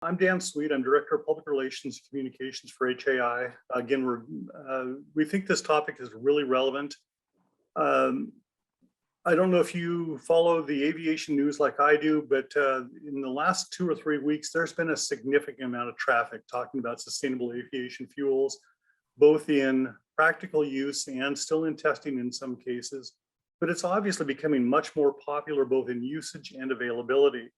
I'm Dan Sweet. I'm Director of Public Relations and Communications for HAI. Again, we think this topic is really relevant. I don't know if you follow the aviation news like I do, but in the last 2 or 3 weeks, there's been a significant amount of traffic talking about sustainable aviation fuels, both in practical use and still in testing in some cases. But it's obviously becoming much more popular both in usage and availability.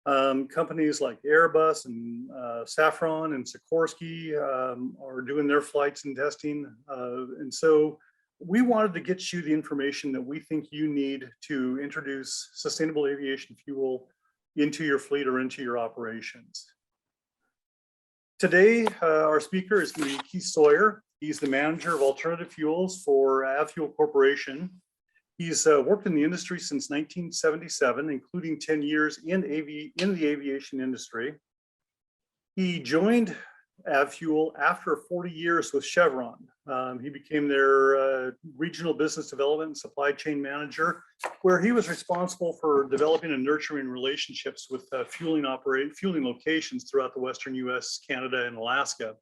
Companies like Airbus and Safran and Sikorsky are doing their flights and testing. And so we wanted to get you the information that we think you need to introduce sustainable aviation fuel into your fleet or into your operations. Today, our speaker is going to be Keith Sawyer. He's the manager of alternative fuels for Avfuel Corporation. He's worked in the industry since 1977, including 10 years in the aviation industry. He joined Avfuel after 40 years with Chevron. He became their regional business development and supply chain manager, where he was responsible for developing and nurturing relationships with fueling locations throughout the Western US, Canada, and Alaska.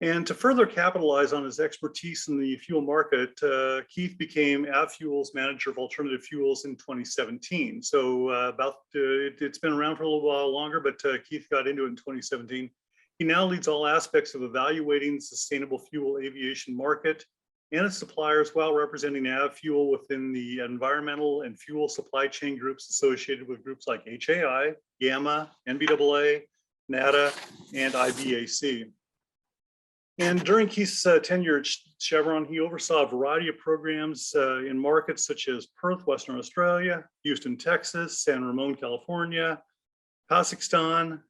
And to further capitalize on his expertise in the fuel market, Keith became Avfuel's manager of alternative fuels in 2017. So it's been around for a little while longer, but Keith got into it in 2017. He now leads all aspects of evaluating the sustainable fuel aviation market and its suppliers while representing Avfuel within the environmental and fuel supply chain groups associated with groups like HAI, GAMA, NBAA, NADA, and IBAC. And during Keith's tenure at Chevron, he oversaw a variety of programs in markets such as Perth, Western Australia, Houston, Texas, San Ramon, California, Kazakhstan,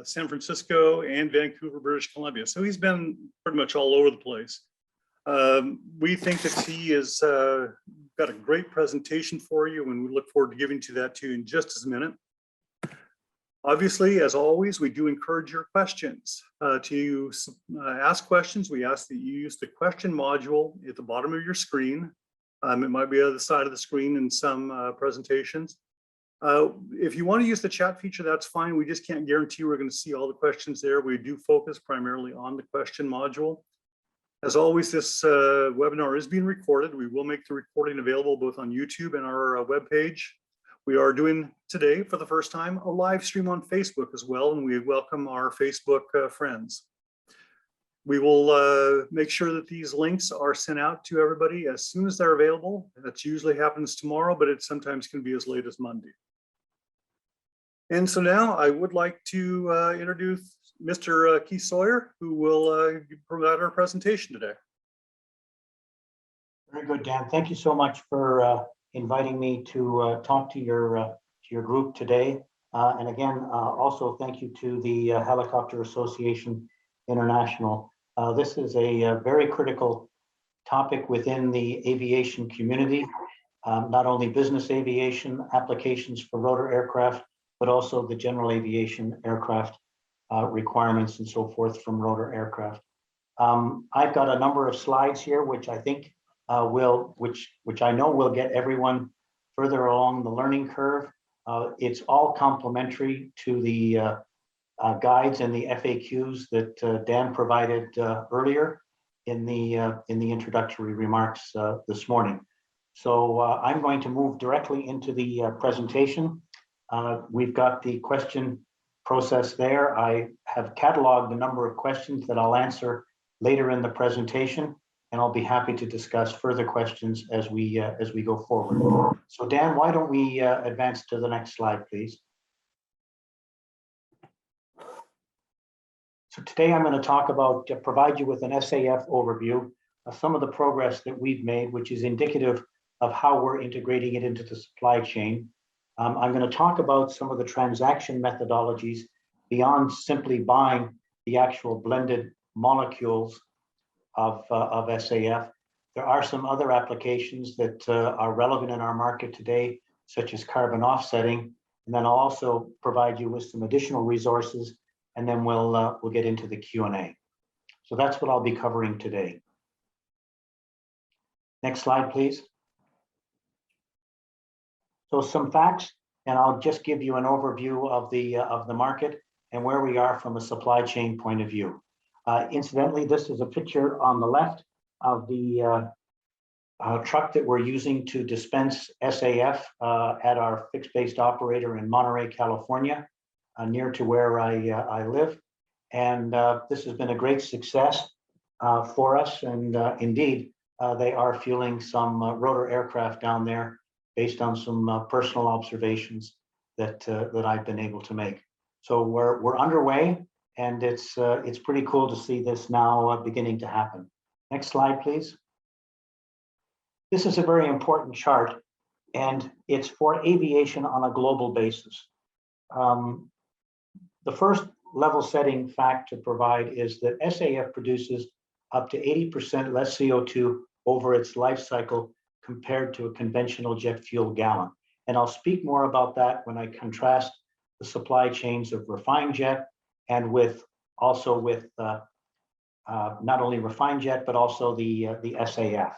San Francisco, and Vancouver, British Columbia. So he's been pretty much all over the place. We think that he has got a great presentation for you, and we look forward to giving that to you in just a minute. Obviously, as always, we do encourage your questions. To ask questions, we ask that you use the question module at the bottom of your screen. It might be on the side of the screen in some presentations. If you want to use the chat feature, that's fine. We just can't guarantee we're going to see all the questions there. We do focus primarily on the question module. As always, this webinar is being recorded. We will make the recording available both on YouTube and our webpage. We are doing today, for the first time, a live stream on Facebook as well, and we welcome our Facebook friends. We will make sure that these links are sent out to everybody as soon as they're available. That usually happens tomorrow, but it sometimes can be as late as Monday. And so now I would like to introduce Mr. Keith Sawyer, who will provide our presentation today. Very good, Dan. Thank you so much for inviting me to talk to your group today. And again, also thank you to the Helicopter Association International. This is a very critical topic within the aviation community, not only business aviation applications for rotor aircraft, but also the general aviation aircraft requirements and so forth from rotor aircraft. I've got a number of slides here, which I think which I know will get everyone further along the learning curve. It's all complementary to the guides and the FAQs that Dan provided earlier in the introductory remarks this morning. So I'm going to move directly into the presentation. We've got the question process there. I have cataloged a number of questions that I'll answer later in the presentation, and I'll be happy to discuss further questions as we go forward. So Dan, why don't we advance to the next slide, please? So today I'm going to talk about, provide you with an SAF overview of some of the progress that we've made, which is indicative of how we're integrating it into the supply chain. I'm going to talk about some of the transaction methodologies beyond simply buying the actual blended molecules of SAF. There are some other applications that are relevant in our market today, such as carbon offsetting. And then I'll also provide you with some additional resources, and then we'll get into the Q&A. So that's what I'll be covering today. Next slide, please. So some facts, and I'll just give you an overview of the market and where we are from a supply chain point of view. Incidentally, this is a picture on the left of the truck that we're using to dispense SAF at our fixed-based operator in Monterey, California, near to where I live. And this has been a great success for us. And indeed, they are fueling some rotor aircraft down there based on some personal observations that I've been able to make. So we're underway, and it's pretty cool to see this now beginning to happen. Next slide, please. This is a very important chart, and it's for aviation on a global basis. The first level setting fact to provide is that SAF produces up to 80% less CO2 over its life cycle compared to a conventional jet fuel gallon. And I'll speak more about that when I contrast the supply chains of refined jet and with not only refined jet, but also the SAF.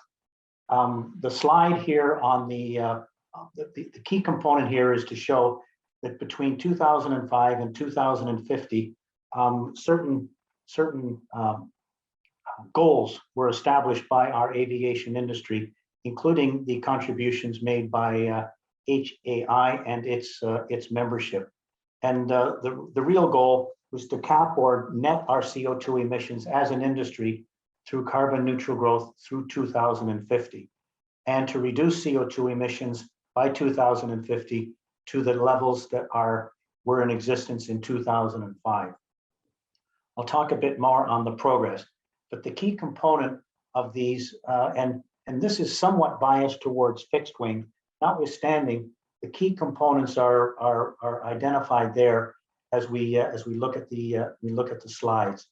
The slide here on the key component here is to show that between 2005 and 2050, certain goals were established by our aviation industry, including the contributions made by HAI and its membership. And the real goal was to cap or net our CO2 emissions as an industry through carbon neutral growth through 2050, and to reduce CO2 emissions by 2050 to the levels that were in existence in 2005. I'll talk a bit more on the progress, but the key component of these, and this is somewhat biased towards fixed wing, notwithstanding, the key components are identified there as we look at the slides.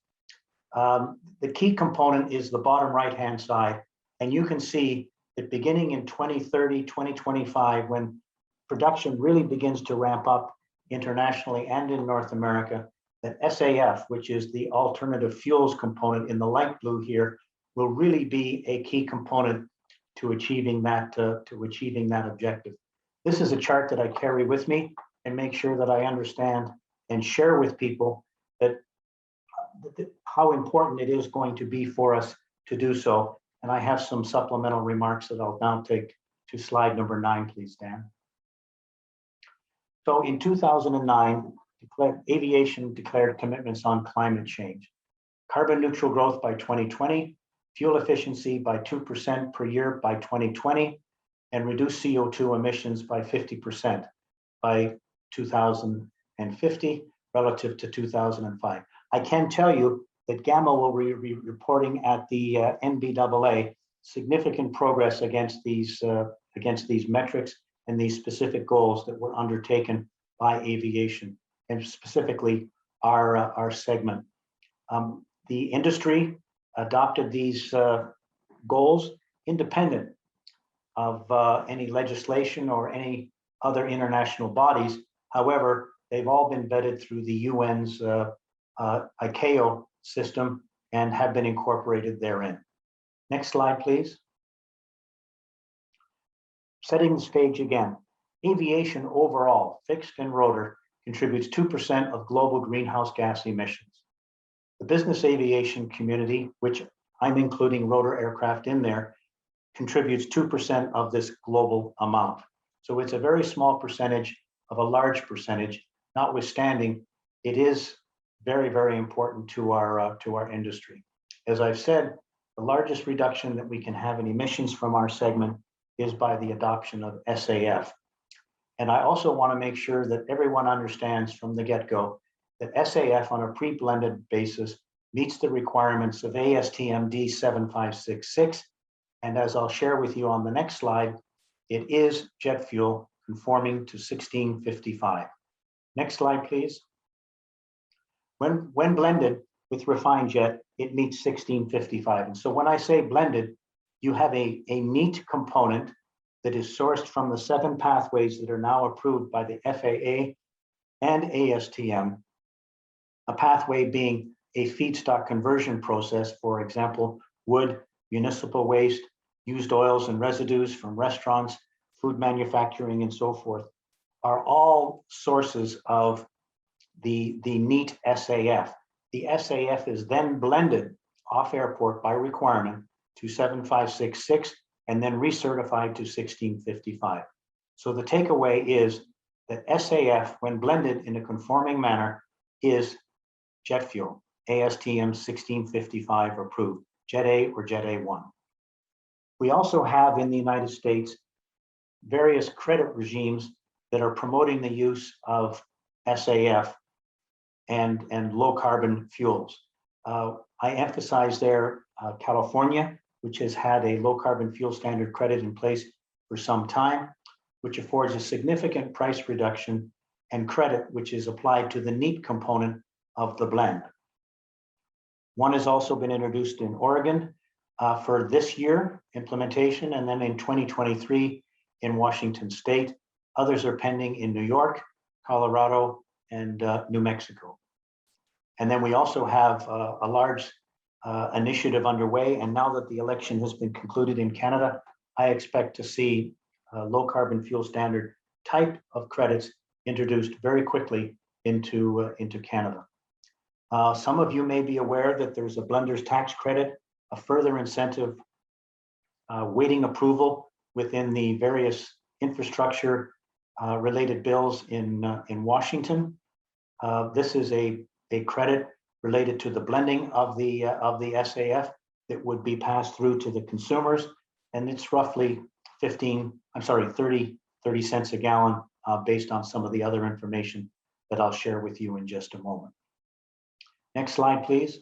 The key component is the bottom right-hand side, and you can see that beginning in 2030, 2025, when production really begins to ramp up internationally and in North America, that SAF, which is the alternative fuels component in the light blue here, will really be a key component to achieving that objective. This is a chart that I carry with me and make sure that I understand and share with people that how important it is going to be for us to do so. And I have some supplemental remarks that I'll now take to slide number 9, please, Dan. So in 2009, aviation declared commitments on climate change, carbon neutral growth by 2020, fuel efficiency by 2% per year by 2020, and reduce CO2 emissions by 50% by 2050 relative to 2005. I can tell you that GAMA will be reporting at the NBAA significant progress against these metrics and these specific goals that were undertaken by aviation, and specifically our segment. The industry adopted these goals independent of any legislation or any other international bodies. However, they've all been vetted through the UN's ICAO system and have been incorporated therein. Next slide, please. Setting the stage again. Aviation overall, fixed and rotor, contributes 2% of global greenhouse gas emissions. The business aviation community, which I'm including rotor aircraft in there, contributes 2% of this global amount. So it's a very small percentage of a large percentage, notwithstanding it is very, very important to our industry. As I've said, the largest reduction that we can have in emissions from our segment is by the adoption of SAF. And I also want to make sure that everyone understands from the get-go that SAF on a pre-blended basis meets the requirements of ASTM D7566. And as I'll share with you on the next slide, it is jet fuel conforming to 1655. Next slide, please. When blended with refined jet, it meets 1655. And so when I say blended, you have a neat component that is sourced from the 7 pathways that are now approved by the FAA and ASTM, a pathway being a feedstock conversion process, for example, wood, municipal waste, used oils and residues from restaurants, food manufacturing, and so forth, are all sources of the neat SAF. The SAF is then blended off airport by requirement to 7566 and then recertified to 1655. So the takeaway is that SAF, when blended in a conforming manner, is jet fuel, ASTM 1655 approved, Jet A or Jet A1. We also have in the United States various credit regimes that are promoting the use of SAF and low carbon fuels. I emphasize there California, which has had a low carbon fuel standard credit in place for some time, which affords a significant price reduction and credit, which is applied to the neat component of the blend. One has also been introduced in Oregon for this year implementation, and then in 2023 in Washington State. Others are pending in New York, Colorado, and New Mexico. And then we also have a large initiative underway. And now that the election has been concluded in Canada, I expect to see low carbon fuel standard type of credits introduced very quickly into Canada. Some of you may be aware that there's a blender's tax credit, a further incentive waiting approval within the various infrastructure related bills in Washington. This is a credit related to the blending of the SAF that would be passed through to the consumers, and it's roughly 30 cents a gallon based on some of the other information that I'll share with you in just a moment. Next slide, please.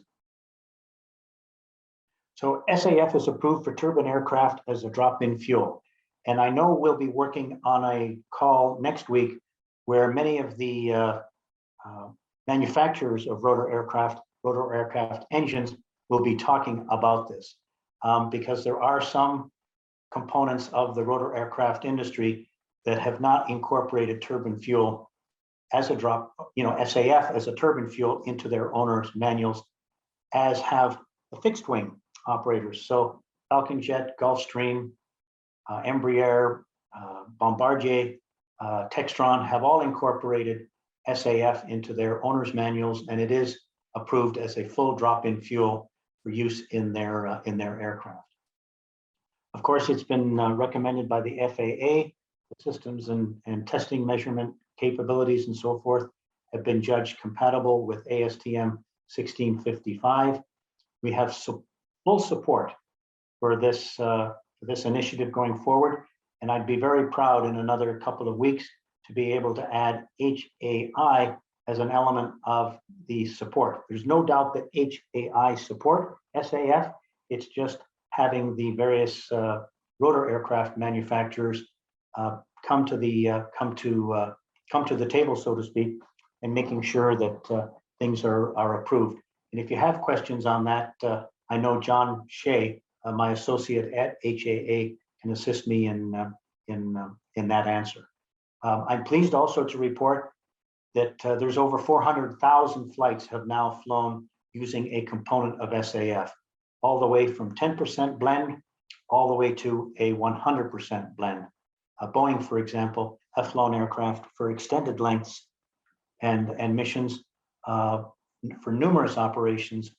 So SAF is approved for turbine aircraft as a drop-in fuel. And I know we'll be working on a call next week where many of the manufacturers of rotor aircraft engines will be talking about this because there are some components of the rotor aircraft industry that have not incorporated turbine fuel as a SAF as a turbine fuel into their owner's manuals, as have the fixed wing operators. So Falcon Jet, Gulfstream, Embraer, Bombardier, Textron have all incorporated SAF into their owner's manuals, and it is approved as a full drop-in fuel for use in their aircraft. Of course, it's been recommended by the FAA. The systems and testing measurement capabilities and so forth have been judged compatible with ASTM 1655. We have full support for this initiative going forward, and I'd be very proud in another couple of weeks to be able to add HAI as an element of the support. There's no doubt that HAI support SAF. It's just having the various rotor aircraft manufacturers come to the table, so to speak, and making sure that things are approved. And if you have questions on that, I know John Shea, my associate at HAA, can assist me in that answer. I'm pleased also to report that there's over 400,000 flights have now flown using a component of SAF, all the way from 10% blend, all the way to a 100% blend. Boeing, for example, have flown aircraft for extended lengths and missions for numerous operations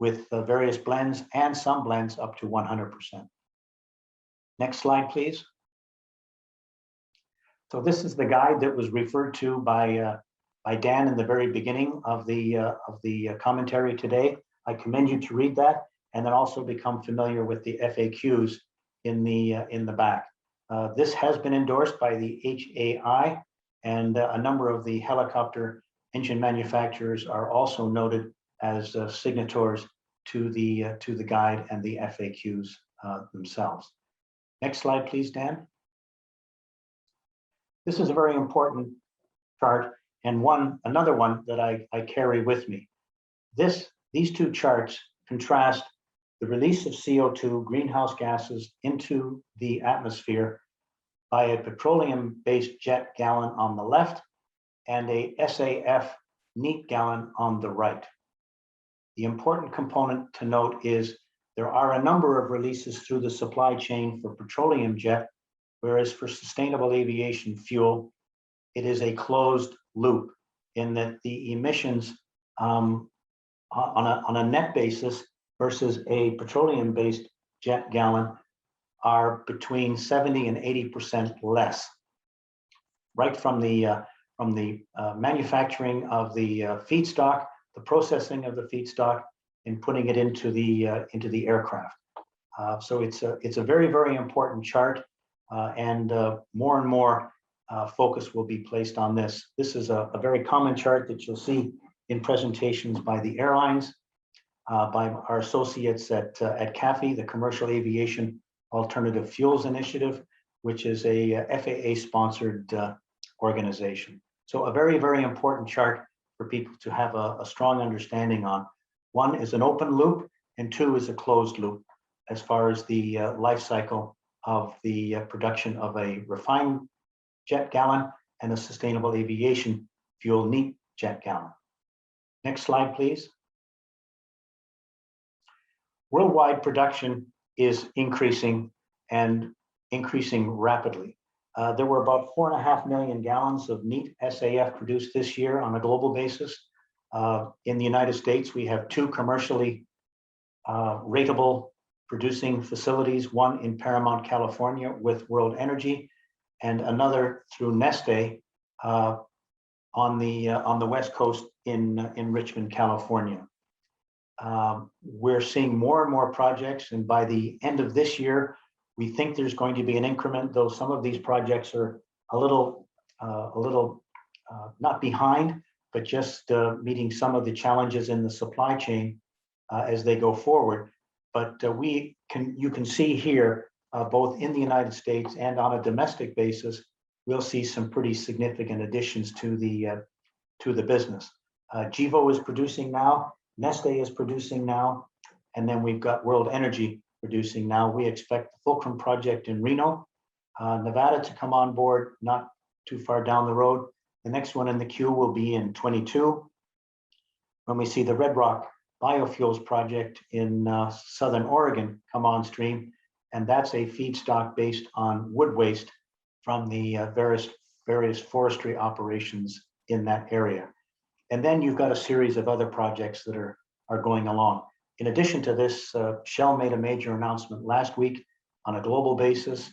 with various blends and some blends up to 100%. Next slide, please. So this is the guide that was referred to by Dan in the very beginning of the commentary today. I commend you to read that and then also become familiar with the FAQs in the back. This has been endorsed by the HAI, and a number of the helicopter engine manufacturers are also noted as signatories to the guide and the FAQs themselves. Next slide, please, Dan. This is a very important chart, and another one that I carry with me. These two charts contrast the release of CO2 greenhouse gases into the atmosphere by a petroleum-based jet gallon on the left and a SAF neat gallon on the right. The important component to note is there are a number of releases through the supply chain for petroleum jet, whereas for sustainable aviation fuel, it is a closed loop. in that the emissions on a net basis versus a petroleum-based jet gallon are between 70 and 80% less, right from the manufacturing of the feedstock, the processing of the feedstock, and putting it into the aircraft. So it's a very, very important chart, and more focus will be placed on this. This is a very common chart that you'll see in presentations by the airlines, by our associates at CAFE, the Commercial Aviation Alternative Fuels Initiative, which is a FAA-sponsored organization. So a very, very important chart for people to have a strong understanding on. One is an open loop, and two is a closed loop, as far as the life cycle of the production of a refined jet gallon and a sustainable aviation fuel neat jet gallon. Next slide, please. Worldwide production is increasing and increasing rapidly. There were about 4.5 million gallons of neat SAF produced this year on a global basis. In the United States, we have two commercially ratable producing facilities, one in Paramount, California with World Energy, and another through Neste on the West Coast in Richmond, California. We're seeing more and more projects, and by the end of this year, we think there's going to be an increment, though some of these projects are a little not behind, but just meeting some of the challenges in the supply chain as they go forward. But you can see here, both in the United States and on a domestic basis, we'll see some pretty significant additions to the business. Gevo is producing now, Neste is producing now, and then we've got World Energy producing now. We expect the Fulcrum project in Reno, Nevada to come on board not too far down the road. The next one in the queue will be in 22, when we see the Red Rock Biofuels project in Southern Oregon come on stream, and that's a feedstock based on wood waste from the various forestry operations in that area. And then you've got a series of other projects that are going along. In addition to this, Shell made a major announcement last week on a global basis.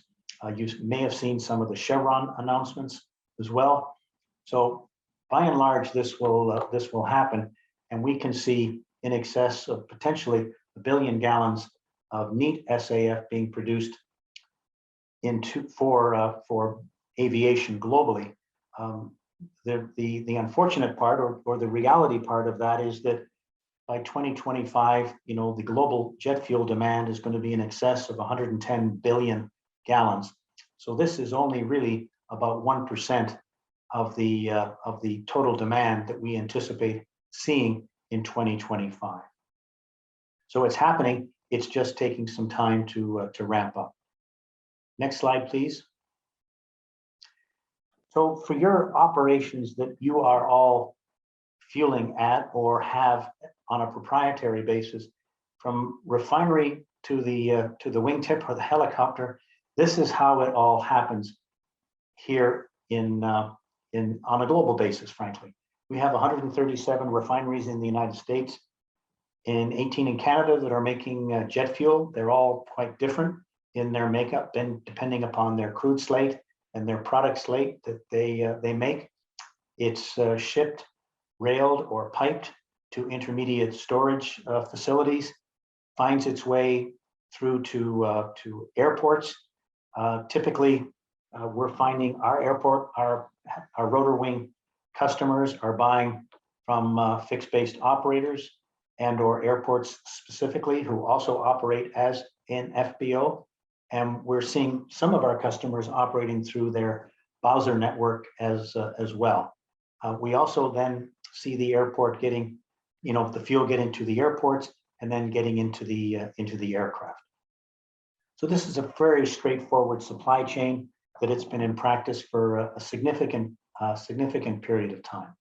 You may have seen some of the Chevron announcements as well. So by and large, this will happen, and we can see in excess of potentially 1 billion gallons of neat SAF being produced for aviation globally. The unfortunate part, or the reality part of that, is that by 2025, the global jet fuel demand is going to be in excess of 110 billion gallons. So this is only really about 1% of the total demand that we anticipate seeing in 2025. So it's happening. It's just taking some time to ramp up. Next slide, please. So for your operations that you are all fueling at or have on a proprietary basis, from refinery to the wingtip or the helicopter, this is how it all happens here on a global basis. Frankly, we have 137 refineries in the United States and 18 in Canada that are making jet fuel. They're all quite different in their makeup, and depending upon their crude slate and their product slate that they make. It's shipped, railed, or piped to intermediate storage facilities, finds its way through to airports. Typically, we're finding our rotor wing customers are buying from fixed-based operators and or airports specifically, who also operate as an FBO. And we're seeing some of our customers operating through their Bowser network as well. We also then see the airport getting, the fuel getting to the airports and then getting into the aircraft. So this is a very straightforward supply chain that it's been in practice for a significant period of time.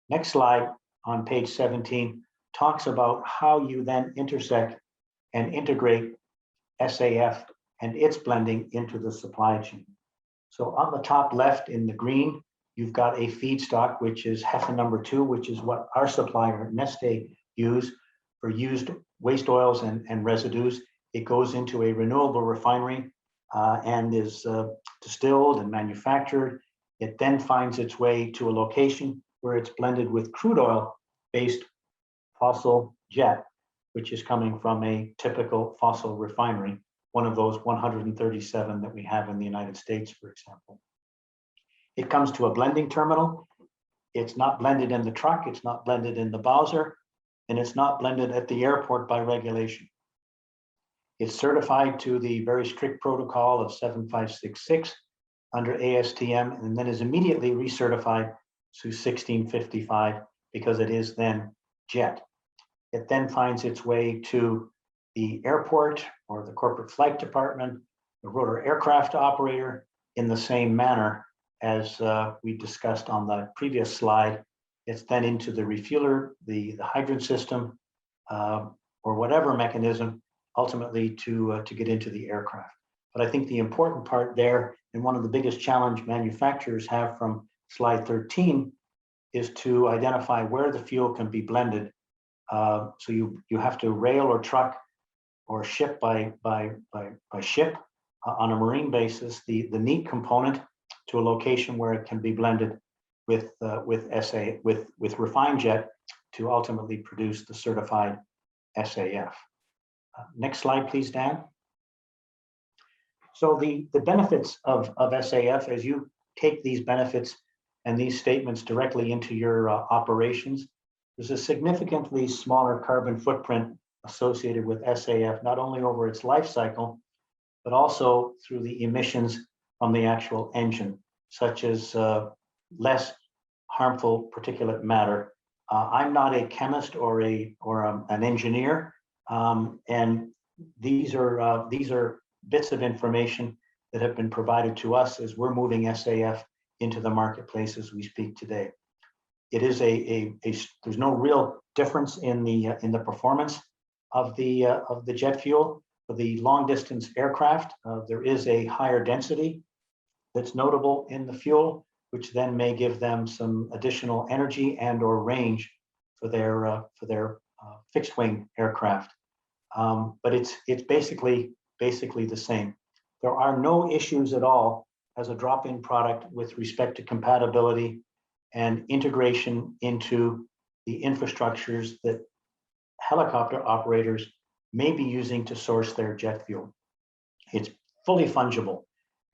Next slide on page 17 talks about how you then intersect and integrate SAF and its blending into the supply chain. So on the top left in the green, you've got a feedstock, which is Hefa number 2, which is what our supplier, Neste, use for used waste oils and residues. It goes into a renewable refinery and is distilled and manufactured. It then finds its way to a location where it's blended with crude oil-based fossil jet, which is coming from a typical fossil refinery, one of those 137 that we have in the United States, for example. It comes to a blending terminal. It's not blended in the truck, it's not blended in the Bowser, and it's not blended at the airport by regulation. It's certified to the very strict protocol of 7566 under ASTM, and then is immediately recertified to 1655 because it is then jet. It then finds its way to the airport or the corporate flight department, the rotor aircraft operator, in the same manner as we discussed on the previous slide. It's then into the refueler, the hydrant system, or whatever mechanism, ultimately to get into the aircraft. But I think the important part there, and one of the biggest challenge manufacturers have from slide 13, is to identify where the fuel can be blended. So you have to rail or truck or ship by ship on a marine basis the neat component to a location where it can be blended with refined jet to ultimately produce the certified SAF. Next slide, please, Dan. So the benefits of SAF, as you take these benefits and these statements directly into your operations, there's a significantly smaller carbon footprint associated with SAF, not only over its life cycle, but also through the emissions from the actual engine, such as less harmful particulate matter. I'm not a chemist or an engineer, and these are bits of information that have been provided to us as we're moving SAF into the marketplace as we speak today. It is there's no real difference in the performance of the jet fuel. For the long distance aircraft, there is a higher density that's notable in the fuel, which then may give them some additional energy and or range for their fixed wing aircraft. But it's basically the same. There are no issues at all as a drop-in product with respect to compatibility and integration into the infrastructures that helicopter operators may be using to source their jet fuel. It's fully fungible,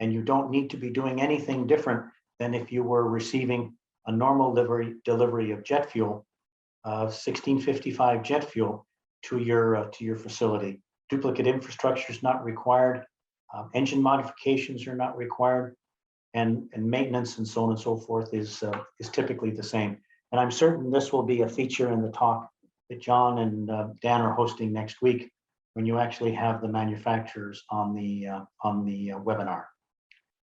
and you don't need to be doing anything different than if you were receiving a normal delivery of jet fuel, 1655 jet fuel to your facility. Duplicate infrastructure is not required. Engine modifications are not required, and maintenance and so on and so forth is typically the same. And I'm certain this will be a feature in the talk that John and Dan are hosting next week, when you actually have the manufacturers on the webinar.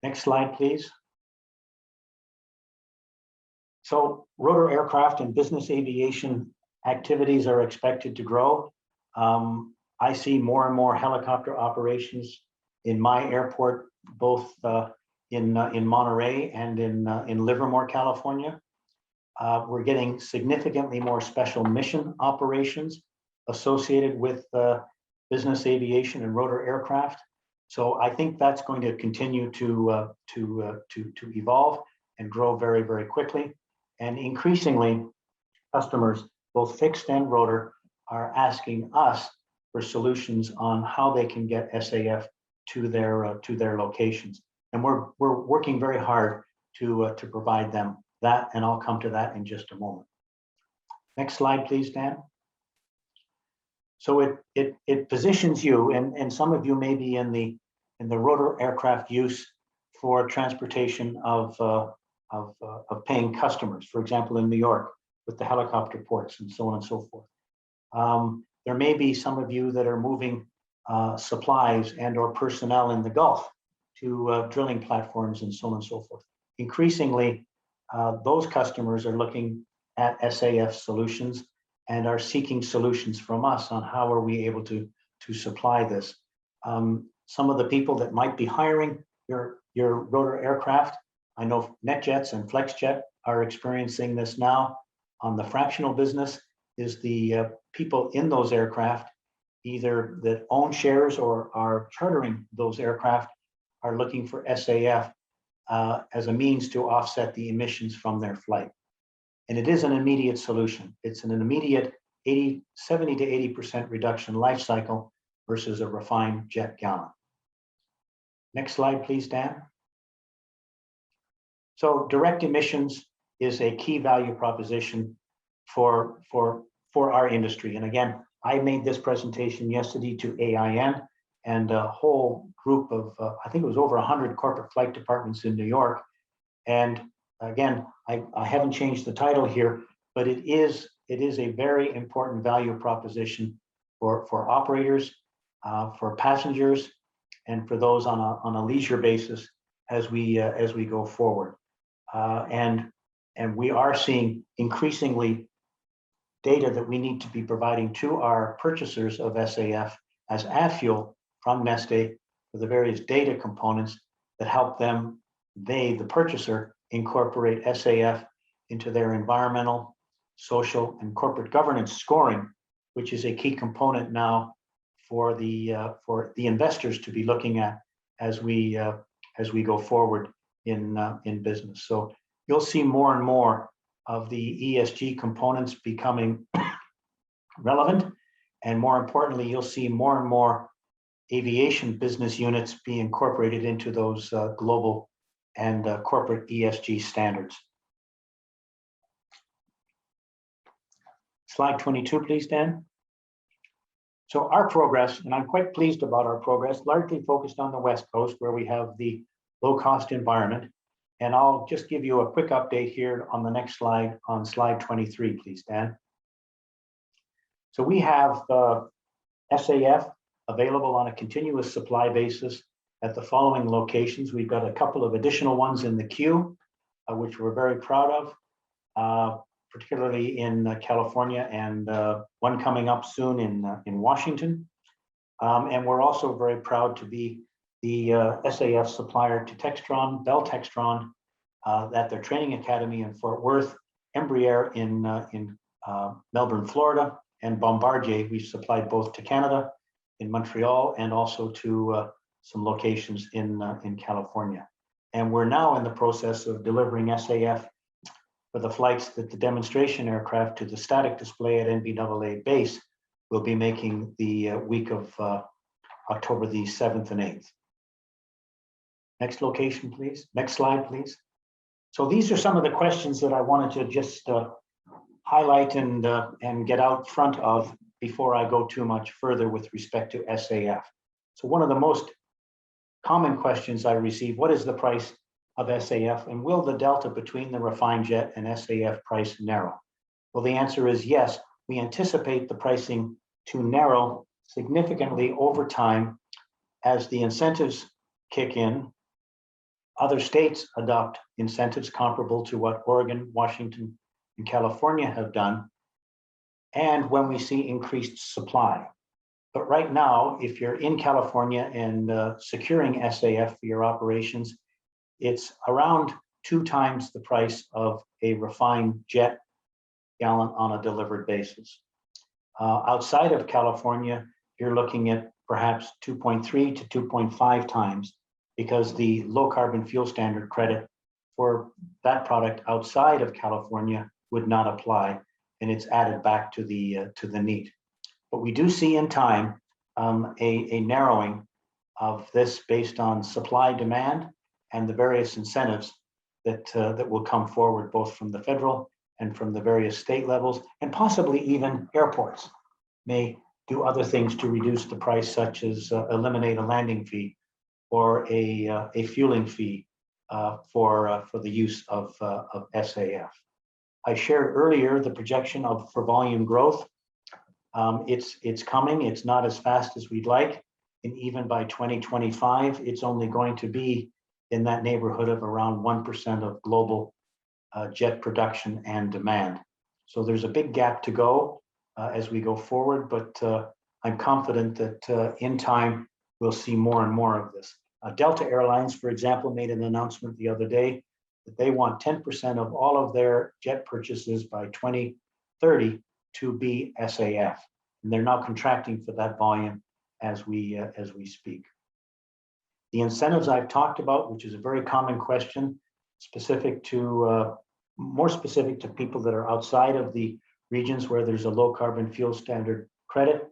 Next slide, please. So rotor aircraft and business aviation activities are expected to grow. I see more and more helicopter operations in my airport, both in Monterey and in Livermore, California. We're getting significantly more special mission operations associated with business aviation and rotor aircraft. So I think that's going to continue to evolve and grow very, very quickly. And increasingly, customers, both fixed and rotor, are asking us for solutions on how they can get SAF to their locations. And we're working very hard to provide them that, and I'll come to that in just a moment. Next slide, please, Dan. So it positions you, and some of you may be in the rotor aircraft use for transportation of paying customers, for example, in New York with the helicopter ports and so on and so forth. There may be some of you that are moving supplies and or personnel in the Gulf to drilling platforms and so on and so forth. Increasingly, those customers are looking at SAF solutions and are seeking solutions from us on how are we able to supply this. Some of the people that might be hiring your rotor aircraft I know NetJets and FlexJet are experiencing this now. On the fractional business is the people in those aircraft, either that own shares or are chartering those aircraft, are looking for SAF as a means to offset the emissions from their flight. And it is an immediate solution. It's an immediate 70 to 80% reduction life cycle versus a refined jet gallon. Next slide, please, Dan. So direct emissions is a key value proposition for our industry. And again, I made this presentation yesterday to AIN and a whole group of, I think it was over 100 corporate flight departments in New York. And again, I haven't changed the title here, but it is a very important value proposition for operators, for passengers, and for those on a leisure basis as we go forward. And we are seeing increasingly data that we need to be providing to our purchasers of SAF as Avfuel from Neste for the various data components that help them, the purchaser, incorporate SAF into their environmental, social, and corporate governance scoring, which is a key component now for the investors to be looking at as we go forward in business. So you'll see more and more of the ESG components becoming relevant, and more importantly, you'll see more and more aviation business units be incorporated into those global and corporate ESG standards. Slide 22, please, Dan. So our progress, and I'm quite pleased about our progress, largely focused on the West Coast where we have the low-cost environment. And I'll just give you a quick update here on the next slide, on slide 23, please, Dan. So we have SAF available on a continuous supply basis at the following locations. We've got a couple of additional ones in the queue, which we're very proud of, particularly in California, and one coming up soon in Washington. And we're also very proud to be the SAF supplier to Textron, Bell Textron, at their training academy in Fort Worth, Embraer in Melbourne, Florida, and Bombardier. We've supplied both to Canada in Montreal and also to some locations in California. And we're now in the process of delivering SAF for the flights that the demonstration aircraft to the static display at NBAA base will be making the week of October the 7th and 8th. Next location, please. Next slide, please. So these are some of the questions that I wanted to just highlight and get out front of before I go too much further with respect to SAF. So one of the most common questions I receive, what is the price of SAF, and will the delta between the refined jet and SAF price narrow? Well, the answer is yes. We anticipate the pricing to narrow significantly over time as the incentives kick in. Other states adopt incentives comparable to what Oregon, Washington, and California have done, and when we see increased supply. But right now, if you're in California and securing SAF for your operations, it's around 2 times the price of a refined jet gallon on a delivered basis. Outside of California, you're looking at perhaps 2.3 to 2.5 times, because the low carbon fuel standard credit for that product outside of California would not apply, and it's added back to the NEAT. But we do see in time a narrowing of this based on supply demand and the various incentives that will come forward both from the federal and from the various state levels, and possibly even airports may do other things to reduce the price, such as eliminate a landing fee or a fueling fee for the use of SAF. I shared earlier the projection for volume growth. It's coming. It's not as fast as we'd like, and even by 2025, it's only going to be in that neighborhood of around 1% of global jet production and demand. So there's a big gap to go as we go forward, but I'm confident that in time we'll see more and more of this. Delta Airlines, for example, made an announcement the other day that they want 10% of all of their jet purchases by 2030 to be SAF. And they're now contracting for that volume as we speak. The incentives I've talked about, which is a very common question, more specific to people that are outside of the regions where there's a low carbon fuel standard credit.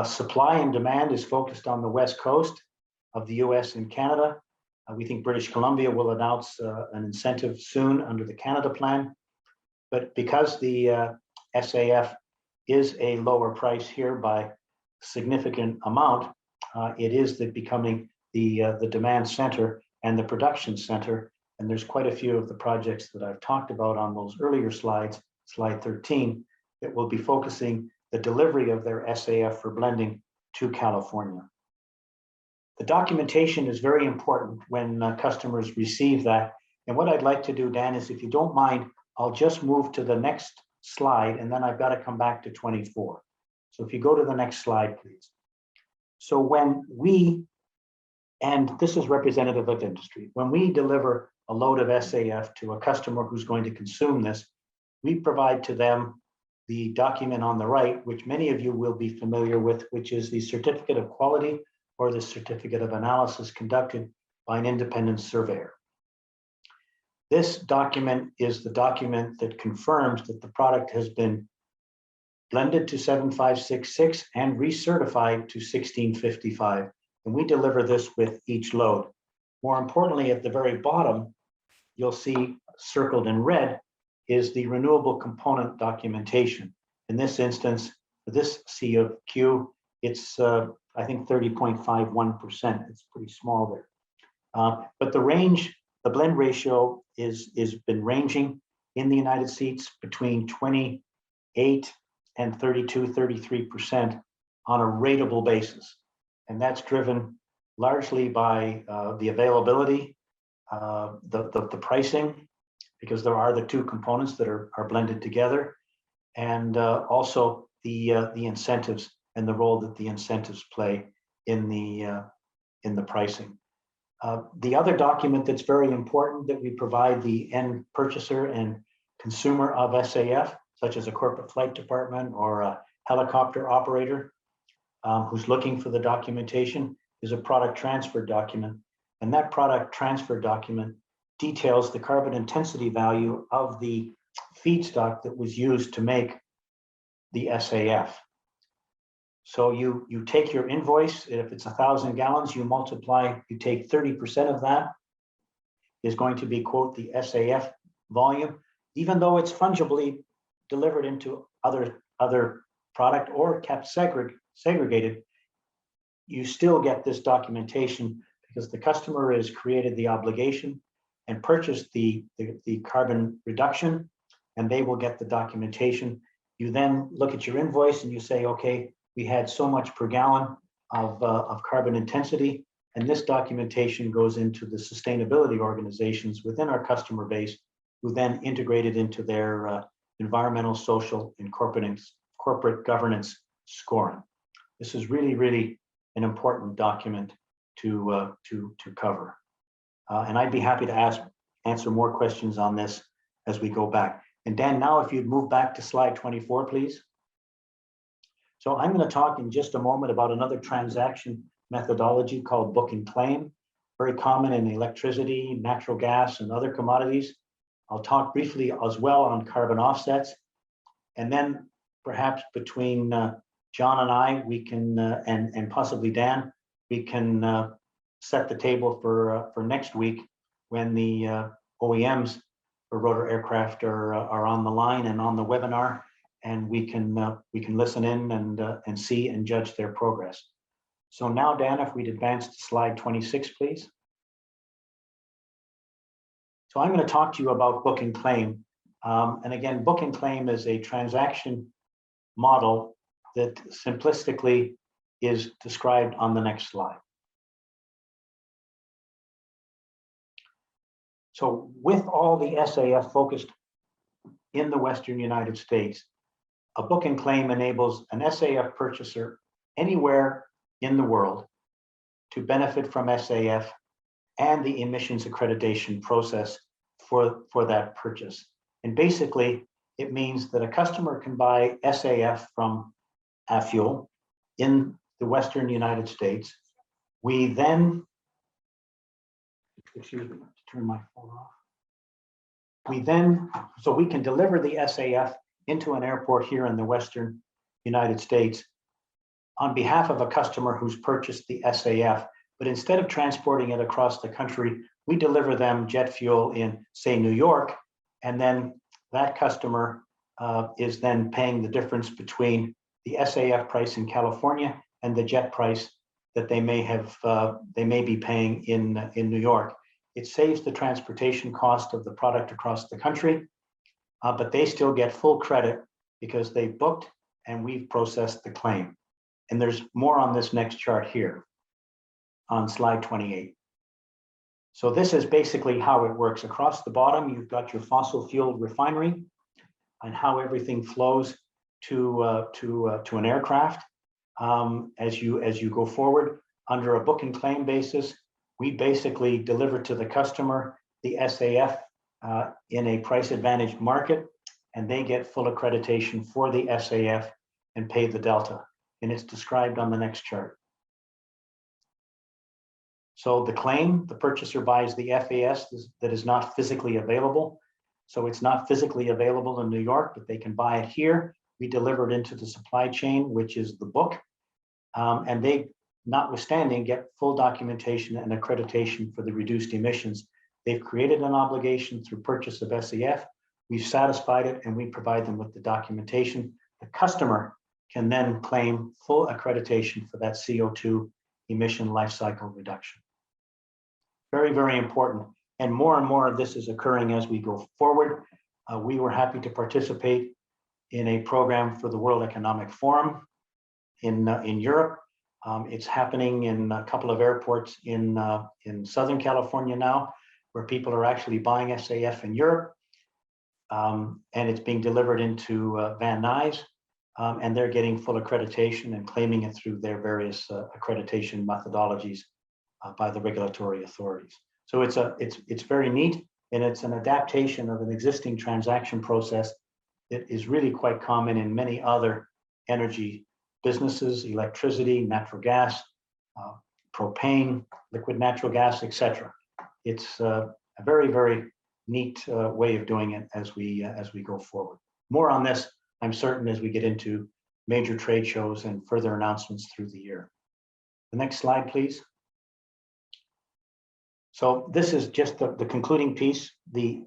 Supply and demand is focused on the West Coast of the US and Canada. We think British Columbia will announce an incentive soon under the Canada plan. But because the SAF is a lower price here by a significant amount, it is becoming the demand center and the production center. And there's quite a few of the projects that I've talked about on those earlier slides, slide 13, that will be focusing the delivery of their SAF for blending to California. The documentation is very important when customers receive that. And what I'd like to do, Dan, is if you don't mind, I'll just move to the next slide, and then I've got to come back to 24. So if you go to the next slide, please. So when we, and this is representative of industry, when we deliver a load of SAF to a customer who's going to consume this, we provide to them the document on the right, which many of you will be familiar with, which is the certificate of quality or the certificate of analysis conducted by an independent surveyor. This document is the document that confirms that the product has been blended to 7566 and recertified to 1655. And we deliver this with each load. More importantly, at the very bottom, you'll see circled in red is the renewable component documentation. In this instance, for this C of Q, it's I think 30.51%. It's pretty small there. But the range, the blend ratio is been ranging in the United States between 28 and 32, 33% on a ratable basis. And that's driven largely by the availability, the pricing, because there are the two components that are blended together, and also the incentives and the role that the incentives play in the pricing. The other document that's very important that we provide the end purchaser and consumer of SAF, such as a corporate flight department or a helicopter operator who's looking for the documentation, is a product transfer document. And that product transfer document details the carbon intensity value of the feedstock that was used to make the SAF. So you take your invoice, if it's 1,000 gallons, you multiply, you take 30% of that is going to be, quote, the SAF volume, even though it's fungibly delivered into other product or kept segregated, you still get this documentation because the customer has created the obligation and purchased the carbon reduction, and they will get the documentation. You then look at your invoice and you say, okay, we had so much per gallon of carbon intensity, and this documentation goes into the sustainability organizations within our customer base, who then integrate it into their environmental, social, and corporate governance scoring. This is really, really an important document to cover. And I'd be happy to answer more questions on this as we go back. And Dan, now if you'd move back to slide 24, please. So I'm going to talk in just a moment about another transaction methodology called book and claim, very common in electricity, natural gas, and other commodities. I'll talk briefly as well on carbon offsets. And then perhaps between John and I, we can, and possibly Dan, we can set the table for next week when the OEMs for rotor aircraft are on the line and on the webinar, and we can listen in and see and judge their progress. So now, Dan, if we'd advance to slide 26, please. So I'm going to talk to you about book and claim. And again, book and claim is a transaction model that simplistically is described on the next slide. So with all the SAF focused in the Western United States, a book and claim enables an SAF purchaser anywhere in the world to benefit from SAF and the emissions accreditation process for that purchase. And basically, it means that a customer can buy SAF from Avfuel in the Western United States. We then, excuse me, turn my phone off. So we can deliver the SAF into an airport here in the Western United States on behalf of a customer who's purchased the SAF. But instead of transporting it across the country, we deliver them jet fuel in, say, New York, and then that customer is then paying the difference between the SAF price in California and the jet price that they may be paying in New York. It saves the transportation cost of the product across the country, but they still get full credit because they booked and we've processed the claim. And there's more on this next chart here on slide 28. So this is basically how it works. Across the bottom, you've got your fossil fuel refinery and how everything flows to an aircraft. As you go forward under a book and claim basis, we basically deliver to the customer the SAF in a price advantaged market, and they get full accreditation for the SAF and pay the delta. And it's described on the next chart. So the claim, the purchaser buys the FAS that is not physically available. So it's not physically available in New York, but they can buy it here. We deliver it into the supply chain, which is the book. And they, notwithstanding, get full documentation and accreditation for the reduced emissions. They've created an obligation through purchase of SAF. We've satisfied it and we provide them with the documentation. The customer can then claim full accreditation for that CO2 emission life cycle reduction. Very, very important. And more of this is occurring as we go forward. We were happy to participate in a program for the World Economic Forum in Europe. It's happening in a couple of airports in Southern California now, where people are actually buying SAF in Europe. And it's being delivered into Van Nuys, and they're getting full accreditation and claiming it through their various accreditation methodologies by the regulatory authorities. So it's very neat, and it's an adaptation of an existing transaction process that is really quite common in many other energy businesses: electricity, natural gas, propane, liquid natural gas, etc. It's a very, very neat way of doing it as we go forward. More on this, I'm certain, as we get into major trade shows and further announcements through the year. The next slide, please. So this is just the concluding piece. The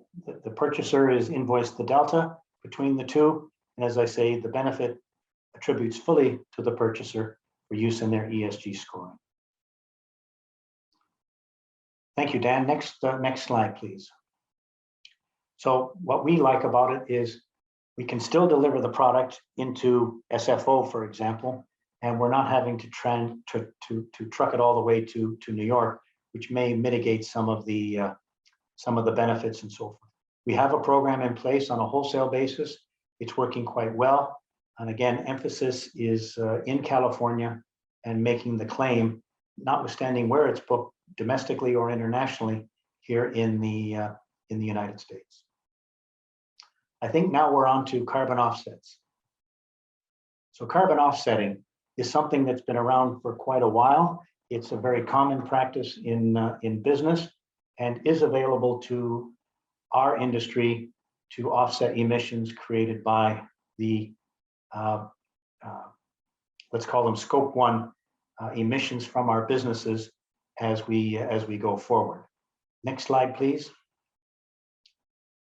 purchaser is invoiced the delta between the two. And as I say, the benefit attributes fully to the purchaser for use in their ESG scoring. Thank you, Dan. Next slide, please. So what we like about it is we can still deliver the product into SFO, for example, and we're not having to truck it all the way to New York, which may mitigate some of the benefits and so forth. We have a program in place on a wholesale basis. It's working quite well. And again, emphasis is in California and making the claim, notwithstanding where it's booked, domestically or internationally, here in the United States. I think now we're on to carbon offsets. So carbon offsetting is something that's been around for quite a while. It's a very common practice in business and is available to our industry to offset emissions created by the let's call them scope 1 emissions from our businesses as we go forward. Next slide, please.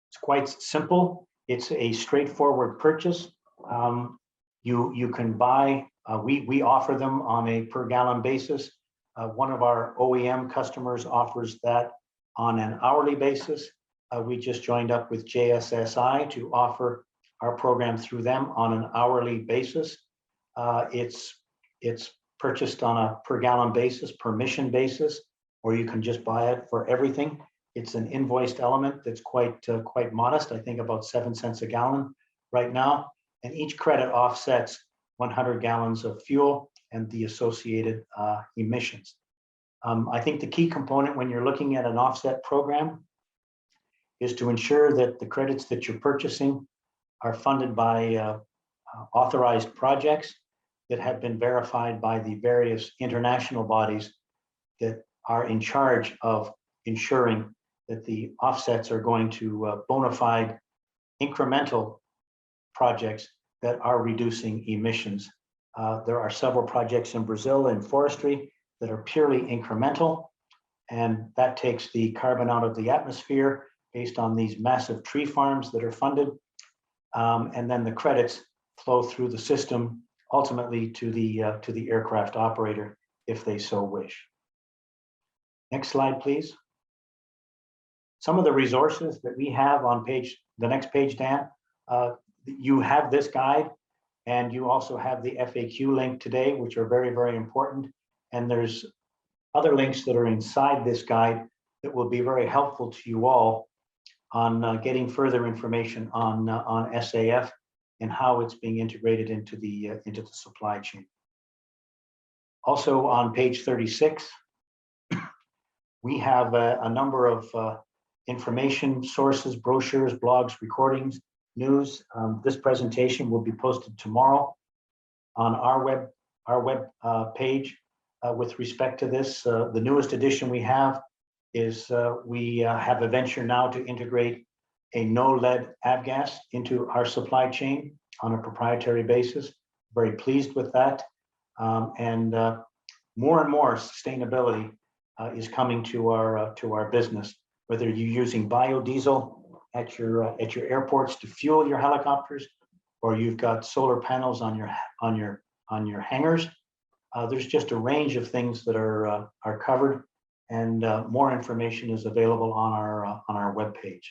It's quite simple. It's a straightforward purchase. You can buy, we offer them on a per gallon basis. One of our OEM customers offers that on an hourly basis. We just joined up with JSSI to offer our program through them on an hourly basis. It's purchased on a per gallon basis, per mission basis, or you can just buy it for everything. It's an invoiced element that's quite modest. I think about 7 cents a gallon right now. And each credit offsets 100 gallons of fuel and the associated emissions. I think the key component when you're looking at an offset program is to ensure that the credits that you're purchasing are funded by authorized projects that have been verified by the various international bodies that are in charge of ensuring that the offsets are going to bona fide incremental projects that are reducing emissions. There are several projects in Brazil in forestry that are purely incremental, and that takes the carbon out of the atmosphere based on these massive tree farms that are funded. And then the credits flow through the system, ultimately to the aircraft operator, if they so wish. Next slide, please. Some of the resources that we have on the next page, Dan, you have this guide, and you also have the FAQ link today, which are very, very important. And there's other links that are inside this guide that will be very helpful to you all on getting further information on SAF and how it's being integrated into the supply chain. Also on page 36, we have a number of information sources, brochures, blogs, recordings, news. This presentation will be posted tomorrow on our web page. With respect to this, the newest edition we have is we have a venture now to integrate a no-lead avgas into our supply chain on a proprietary basis. Very pleased with that. And more and more sustainability is coming to our business. Whether you're using biodiesel at your airports to fuel your helicopters, or you've got solar panels on your hangars, there's just a range of things that are covered, and more information is available on our webpage.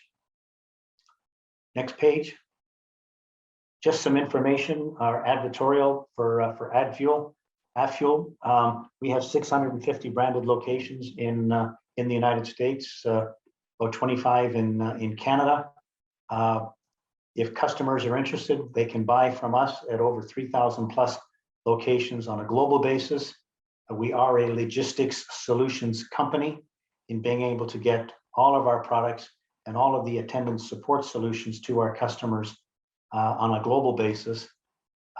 Next page. Just some information, our advertorial for Avfuel. We have 650 branded locations in the United States, about 25 in Canada. If customers are interested, they can buy from us at over 3,000 plus locations on a global basis. We are a logistics solutions company in being able to get all of our products and all of the attendance support solutions to our customers on a global basis.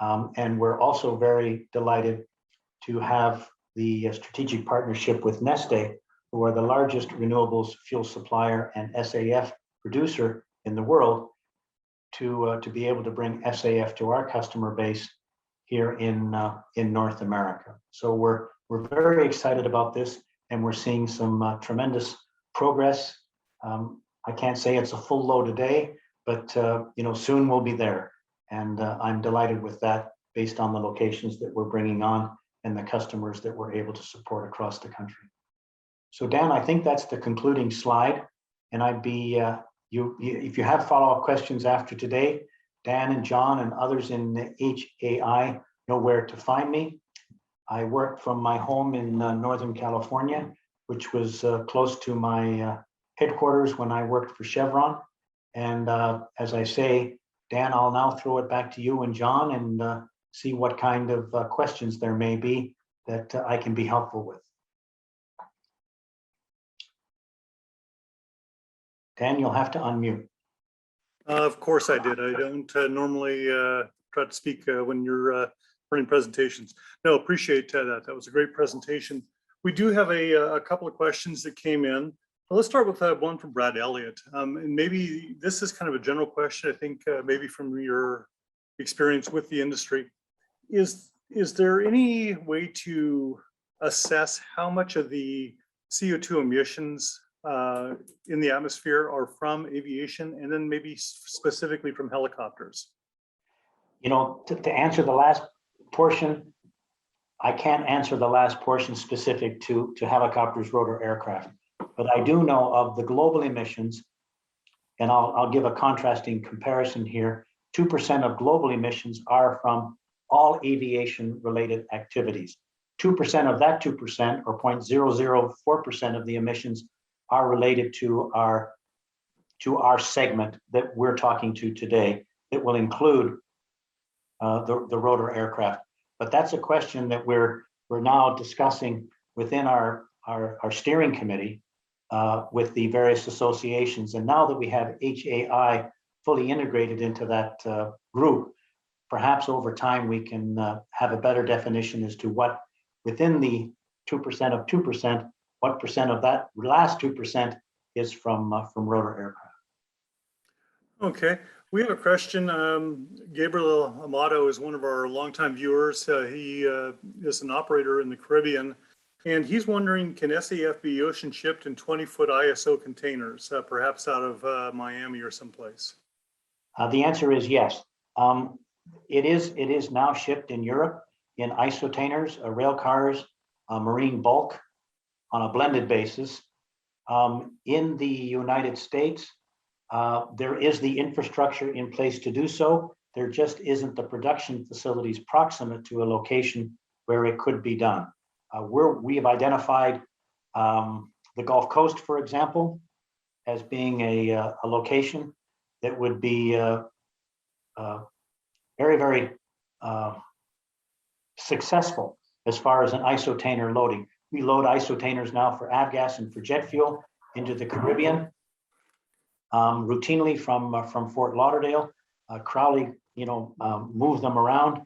And we're also very delighted to have the strategic partnership with Neste, who are the largest renewables fuel supplier and SAF producer in the world, to be able to bring SAF to our customer base here in North America. So we're very excited about this, and we're seeing some tremendous progress. I can't say it's a full load a day, but soon we'll be there, and I'm delighted with that based on the locations that we're bringing on and the customers that we're able to support across the country. So Dan, I think that's the concluding slide, and I'd be if you have follow-up questions after today, Dan and John and others in the HAI know where to find me. I work from my home in Northern California, which was close to my headquarters when I worked for Chevron. And as I say, Dan, I'll now throw it back to you and John and see what kind of questions there may be that I can be helpful with. Dan, you'll have to unmute. Of course I did. I don't normally try to speak when you're running presentations. No, appreciate that. That was a great presentation. We do have a couple of questions that came in. Let's start with one from Brad Elliott. And maybe this is kind of a general question, I think, maybe from your experience with the industry. Is there any way to assess how much of the CO2 emissions in the atmosphere are from aviation, and then maybe specifically from helicopters? To answer the last portion, I can't answer the last portion specific to helicopters, rotor aircraft, but I do know of the global emissions, and I'll give a contrasting comparison here. 2% of global emissions are from all aviation related activities. 2% of that 2%, or 0.004% of the emissions, are related to our segment that we're talking to today. It will include the rotor aircraft, but that's a question that we're now discussing within our steering committee with the various associations. And now that we have HAI fully integrated into that group, perhaps over time we can have a better definition as to what within the 2% of 2%, what percent of that last 2% is from rotor aircraft. Okay, we have a question. Gabriel Amato is one of our longtime viewers. He is an operator in the Caribbean, and he's wondering, can SAF be ocean shipped in 20-foot ISO containers, perhaps out of Miami or someplace? The answer is yes. It is now shipped in Europe in isotainers, rail cars, marine bulk on a blended basis. In the United States, there is the infrastructure in place to do so. There just isn't the production facilities proximate to a location where it could be done. We have identified the Gulf Coast, for example, as being a location that would be very, very successful as far as an isotainer loading. We load isotainers now for avgas and for jet fuel into the Caribbean routinely from Fort Lauderdale. Crowley, moves them around.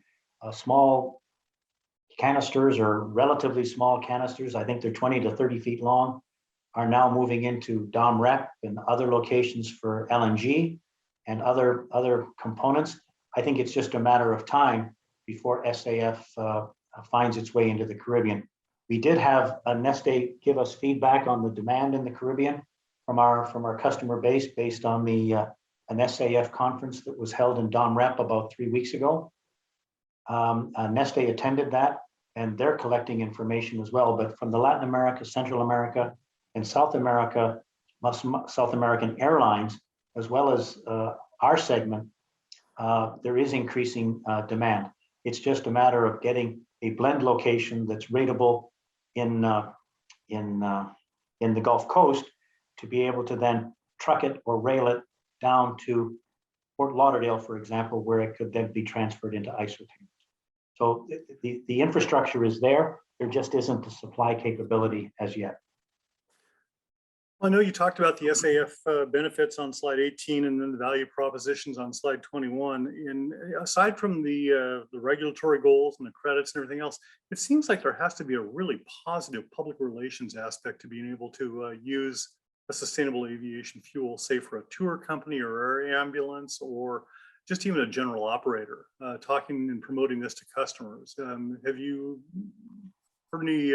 Small canisters or relatively small canisters, I think they're 20 to 30 feet long, are now moving into Dom Rep and other locations for LNG and other components. I think it's just a matter of time before SAF finds its way into the Caribbean. We did have Neste give us feedback on the demand in the Caribbean from our customer base based on an SAF conference that was held in Dom Rep about 3 weeks ago. Neste attended that, and they're collecting information as well. But from the Latin America, Central America, and South American airlines, as well as our segment, there is increasing demand. It's just a matter of getting a blend location that's rateable in the Gulf Coast to be able to then truck it or rail it down to Fort Lauderdale, for example, where it could then be transferred into isotainers. So the infrastructure is there. There just isn't the supply capability as yet. I know you talked about the SAF benefits on slide 18 and then the value propositions on slide 21. And aside from the regulatory goals and the credits and everything else, it seems like there has to be a really positive public relations aspect to being able to use a sustainable aviation fuel, say for a tour company or air ambulance or just even a general operator, talking and promoting this to customers. Have you heard any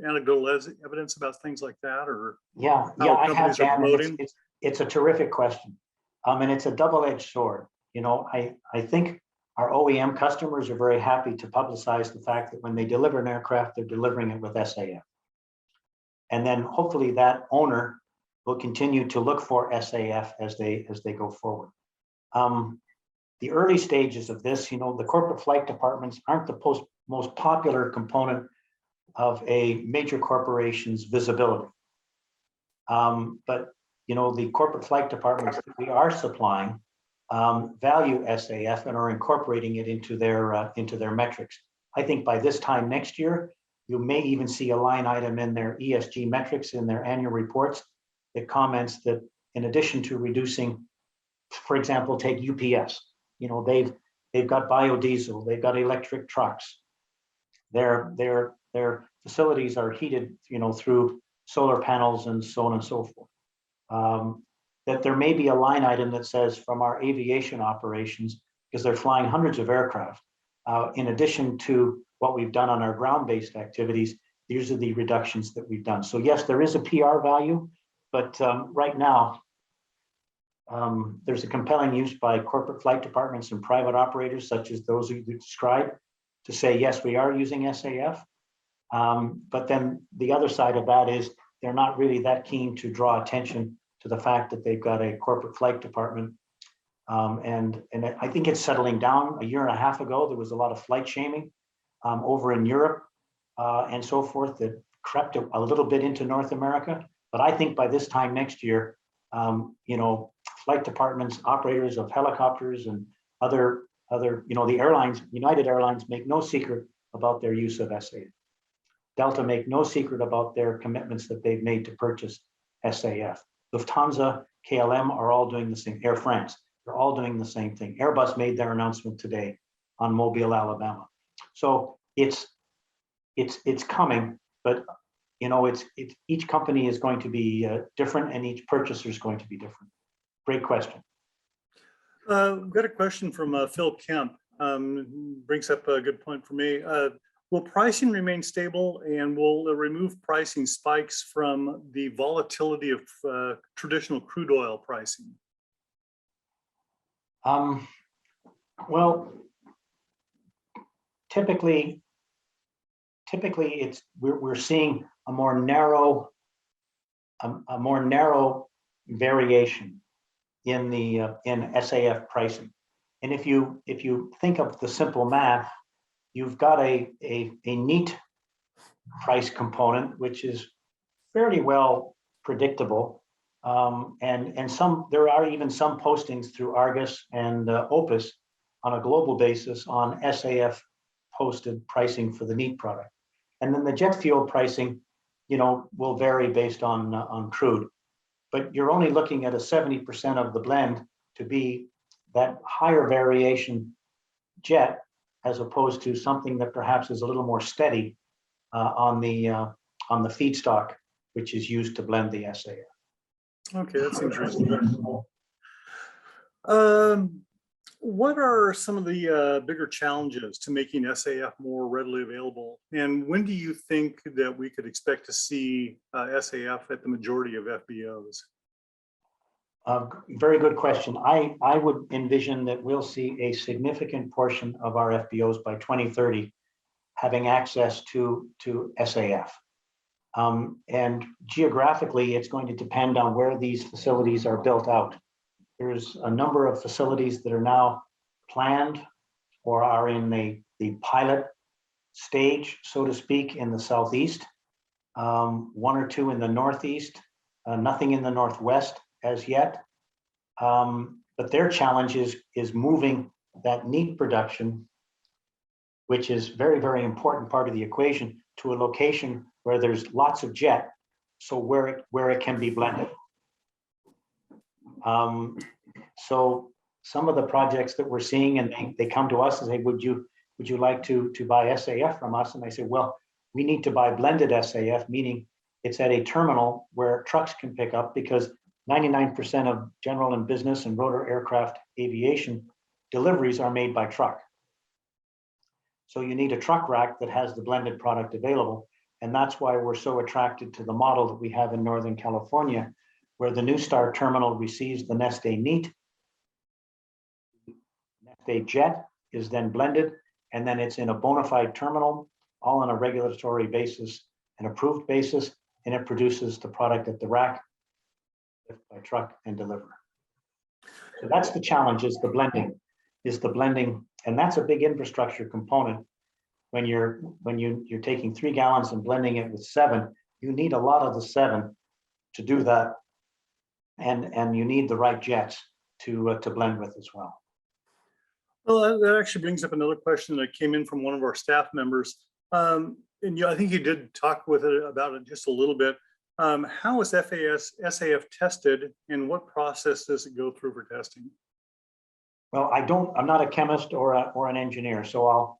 anecdotal evidence about things like that, or yeah, I have, Dan. It's a terrific question, and it's a double-edged sword. I think our OEM customers are very happy to publicize the fact that when they deliver an aircraft, they're delivering it with SAF, and then hopefully that owner will continue to look for SAF as they go forward. The early stages of this, the corporate flight departments aren't the most popular component of a major corporation's visibility. But the corporate flight departments that we are supplying value SAF and are incorporating it into their metrics. I think by this time next year, you may even see a line item in their ESG metrics in their annual reports that comments that in addition to reducing, for example, take UPS, they've got biodiesel, they've got electric trucks. Their facilities are heated, through solar panels and so on and so forth. That there may be a line item that says from our aviation operations, because they're flying hundreds of aircraft, in addition to what we've done on our ground-based activities, these are the reductions that we've done. So yes, there is a PR value, but right now, there's a compelling use by corporate flight departments and private operators, such as those you described, to say, yes, we are using SAF. But then the other side of that is they're not really that keen to draw attention to the fact that they've got a corporate flight department. And I think it's settling down. A year and a half ago, there was a lot of flight shaming over in Europe and so forth that crept a little bit into North America. But I think by this time next year, flight departments, operators of helicopters and other, the airlines, United Airlines make no secret about their use of SAF. Delta make no secret about their commitments that they've made to purchase SAF. Lufthansa, KLM are all doing the same. Air France, they're all doing the same thing. Airbus made their announcement today on Mobile, Alabama. So it's coming, but it's each company is going to be different, and each purchaser is going to be different. Great question. We've got a question from Phil Kemp. Brings up a good point for me. Will pricing remain stable, and will it remove pricing spikes from the volatility of traditional crude oil pricing? Well, typically we're seeing a more narrow variation in SAF pricing. And if you think of the simple math, you've got a neat price component, which is fairly well predictable. And there are even some postings through Argus and Opus on a global basis on SAF posted pricing for the neat product. And then the jet fuel pricing, will vary based on crude. But you're only looking at a 70% of the blend to be that higher variation jet, as opposed to something that perhaps is a little more steady on the feedstock, which is used to blend the SAF. Okay, that seems reasonable. What are some of the bigger challenges to making SAF more readily available? And when do you think that we could expect to see SAF at the majority of FBOs? Very good question. I would envision that we'll see a significant portion of our FBOs by 2030 having access to SAF. And geographically, it's going to depend on where these facilities are built out. There's a number of facilities that are now planned or are in the pilot stage, so to speak, in the Southeast, one or two in the Northeast, nothing in the Northwest as yet. But their challenge is moving that neat production, which is very, very important part of the equation, to a location where there's lots of jet, so where it can be blended. So some of the projects that we're seeing, and they come to us and say, would you like to buy SAF from us? And I say, well, we need to buy blended SAF, meaning it's at a terminal where trucks can pick up, because 99% of general and business and rotor aircraft aviation deliveries are made by truck. So you need a truck rack that has the blended product available. And that's why we're so attracted to the model that we have in Northern California, where the New Star terminal receives the Neste neat. Neste jet is then blended, and then it's in a bona fide terminal, all on a regulatory basis, an approved basis, and it produces the product at the rack, lift by truck, and deliver. So that's the challenge, is the blending, and that's a big infrastructure component. When you're taking 3 gallons and blending it with 7, you need a lot of the 7 to do that, and you need the right jets to blend with as well. Well, that actually brings up another question that came in from one of our staff members. And I think you did talk about it just a little bit. How is SAF tested, and what process does it go through for testing? Well, I'm not a chemist or an engineer, so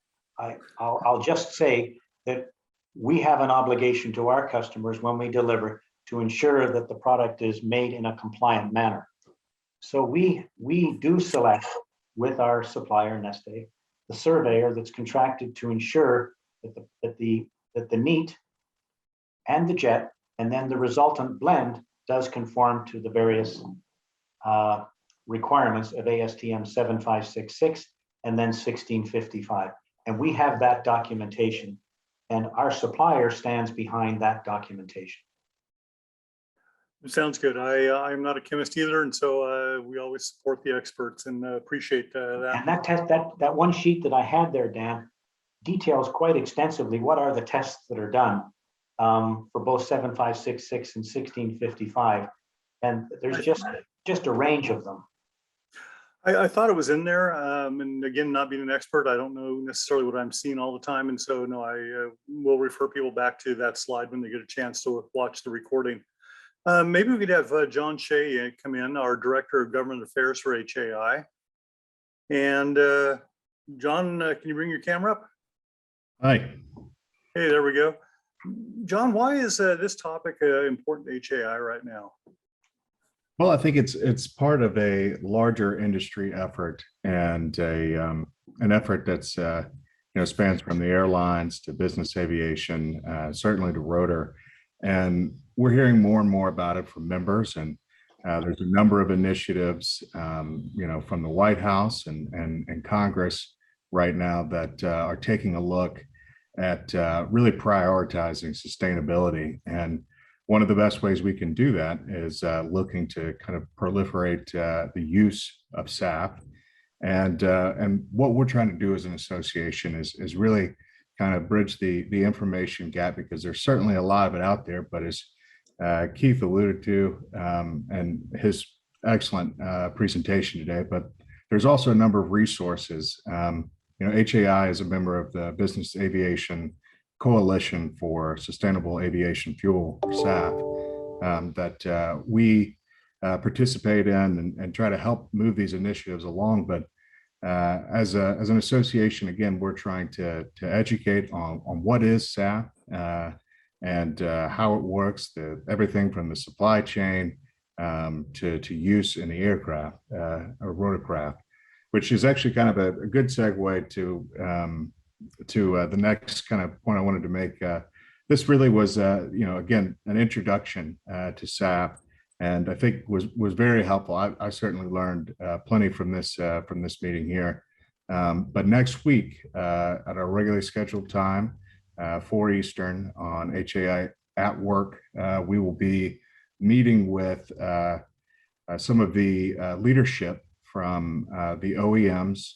I'll just say that we have an obligation to our customers when we deliver to ensure that the product is made in a compliant manner. So we do select with our supplier Neste the surveyor that's contracted to ensure that the neat and the jet and then the resultant blend does conform to the various requirements of ASTM 7566 and then 1655. And we have that documentation, and our supplier stands behind that documentation. Sounds good. I'm not a chemist either, and so we always support the experts and appreciate that. And that one sheet that I had there, Dan, details quite extensively what are the tests that are done for both 7566 and 1655, and there's just a range of them. I thought it was in there, and again, not being an expert, I don't know necessarily what I'm seeing all the time, and so no, I will refer people back to that slide when they get a chance to watch the recording. Maybe we could have John Shea come in, our Director of Government Affairs for HAI. And John, can you bring your camera up? Hi. Hey, there we go. John, why is this topic important to HAI right now? Well, I think it's part of a larger industry effort and an effort that's spans from the airlines to business aviation, certainly to rotor, and we're hearing more and more about it from members. And there's a number of initiatives, from the White House and Congress right now that are taking a look at really prioritizing sustainability. And one of the best ways we can do that is looking to kind of proliferate the use of SAF. And what we're trying to do as an association is really kind of bridge the information gap, because there's certainly a lot of it out there. But as Keith alluded to and his excellent presentation today, but there's also a number of resources. HAI is a member of the Business Aviation Coalition for Sustainable Aviation Fuel, SAF, that we participate in and try to help move these initiatives along. But as an association, again, we're trying to educate on what is SAF and how it works, everything from the supply chain to use in the aircraft or rotorcraft, which is actually kind of a good segue to the next kind of point I wanted to make. This really was, again, an introduction to SAF, and I think was very helpful. I certainly learned plenty from this meeting here. But next week, at our regularly scheduled time, 4 Eastern on HAI at Work, we will be meeting with some of the leadership from the OEMs,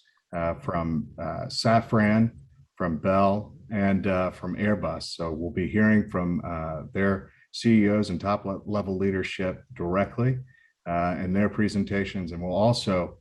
from Safran, from Bell, and from Airbus. So we'll be hearing from their CEOs and top level leadership directly in their presentations. And we'll also